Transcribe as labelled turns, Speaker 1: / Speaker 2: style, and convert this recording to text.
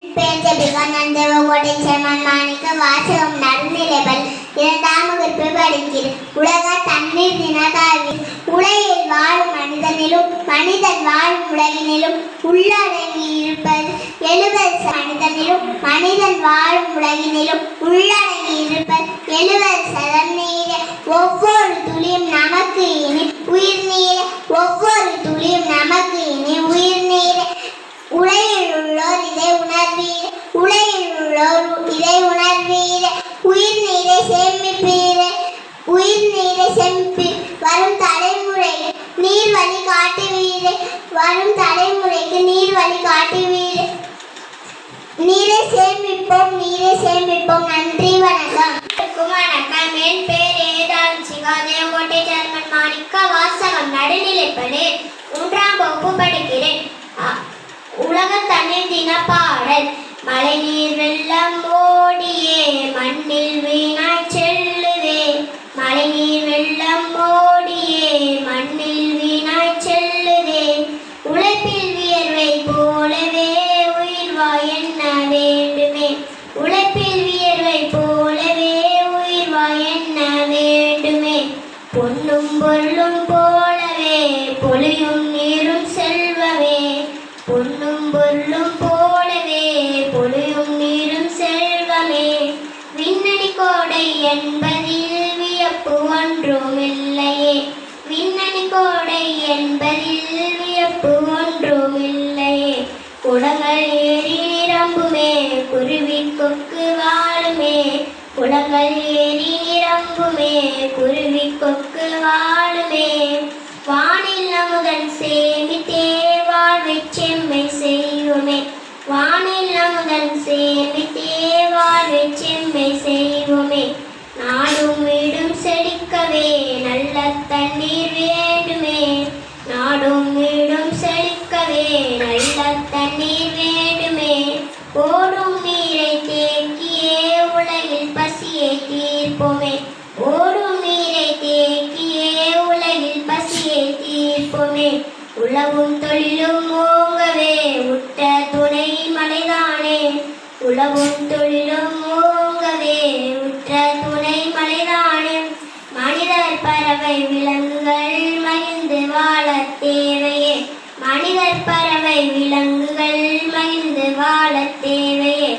Speaker 1: பேஞ்சபிகனந்தேவகோட்டை chairman மாணிக்க வாசகம் நடுநிலைகள் இரண்டாம் வகுப்பு படிக்கிறேன். உலக தண்ணீர் தினத்தாவில் உலகில் வாழும் மனிதனிலும் மனிதன் வாழும் உலகினிலும் உள்ளடங்கி இருப்பது 70 மனிதனிலும் மனிதன் வாழும் உலகினிலும் உள்ளடங்கி இருப்பது 70% நீரே. ஒவ்வொரு துளியும் நமக்கு இனி உயிர் நீரே. ஒவ்வொரு துளியும் நமக்கு இனி உயிர் நீரே. உலகில் உள்ளோர் இதை உணர்வீரே. உலகில் உள்ளோர் இதை உணர்வீரே. உயிர் நீரை சேமிப்பீரே. உயிர் நீரை சேமிப்பி வரும் தலைமுறைக்கு நீர் வழி காட்டுவீரே. வரும் தலைமுறைக்கு நீர் வழி காட்டுவீரே. நீரை சேமிப்போம், நீரை சேமிப்போம். நன்றி, வணக்கம்.
Speaker 2: வணக்கம். என் பேர் ஏதாலும் சிகாதேவகோட்டை சேர்மன் மாணிக்க வாசகம் நடுநிலைப்பள்ளி 3ஆம் வகுப்பு படிக்கிறேன். உலக தண்ணீர் தின பாடல். மழை நீர் வெள்ளம் ஓடியே மண்ணில் வீணாய் செல்லுதே. மழை நீர் வெள்ளம் ஓடியே மண்ணில் வீணாய் செல்லுதே. உழைப்பில் வியர்வை போலவே உயிர்வா என்ன வேண்டுமே. உழைப்பில் வியர்வை போலவே உயிர்வா என்ன வேண்டுமே. பொன்னும் பொருளும் போலவே பொழியும் நீரும் செல்வமே. பொன்னும் பொருளும் போலவே பொழியும் நீரும் செல்வமே. விண்ணணி கோடை என்பதில் வியப்பு ஒன்றுமில்லையே. விண்ணணி கோடை என்பதில் வியப்பு ஒன்றுமில்லையே. குடங்கள் ஏறி நிரம்புமே குருவி கொக்கு வாழுமே. குடங்கள் ஏறி நிரம்புமே குருவி கொக்கு வாழுமே. வானில் அமுதன் சேமித்தே வாழ்வை செம்மை செய்வோமே. வானில் அமுதன் சேமித்தே வாழ்வை செம்மை செய்வோமே. நாடும் வீடும் செழிக்கவே நல்ல தண்ணீர் வேண்டுமே. நாடும் வீடும் செழிக்கவே நல்ல தண்ணீர் வேண்டுமே. ஓடும் நீரை தேக்கியே உலகில் பசியை தீர்ப்போமே. ஓடும் நீரை தேக்கியே உலகில் பசியை தீர்ப்போமே. உழவும் தொழிலும் ஓங்கவே உற்ற துணை மலைதானே. உழவும் தொழிலும் ஓங்கவே உற்ற துணை மலைதானே. மனிதர் பறவை விலங்குகள் மகிழ்ந்து வாழ தேவையே. மனிதர் பறவை விலங்குகள் மகிழ்ந்து வாழ தேவையே.